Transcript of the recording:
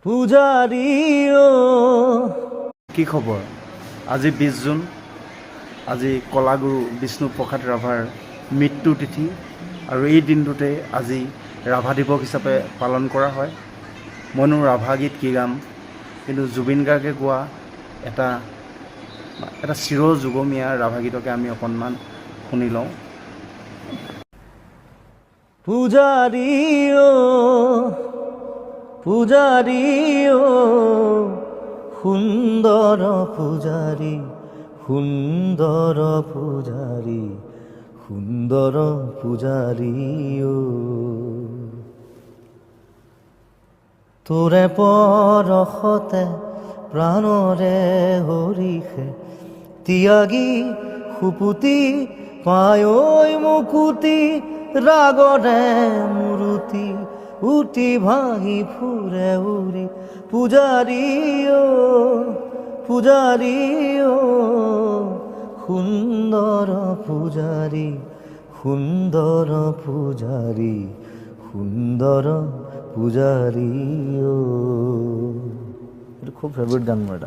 পূজাৰী কি খবৰ? আজি 20 জুন, আজি কলাগুৰু বিষ্ণুপ্ৰসাদ ৰাভাৰ মৃত্যু তিথি আৰু এই দিনটোতে আজি ৰাভা দিৱস হিচাপে পালন কৰা হয়। মইনো ৰাভা গীত কি গাম, কিন্তু জুবিন গাৰ্গে গোৱা এটা চিৰ যুগমীয়া ৰাভা গীতকে আমি অকণমান শুনি লওঁ। পূজাৰী পূজাৰী সুন্দৰ পূজাৰী, সুন্দৰ পূজাৰী, সুন্দৰ পূজাৰী তোৰে পৰশতে প্ৰাণৰে হৰিষে ত্যাগী সুপুতি পায় মুকুতি ৰাগৰে মূৰ্তি উটি ভাঙি ফুৰে উৰি পূজাৰী পূজাৰী সুন্দৰ পূজাৰী, সুন্দৰ পূজাৰী, সুন্দৰ পূজাৰী। এইটো খুব ফেভাৰিট গান মোৰ এটা।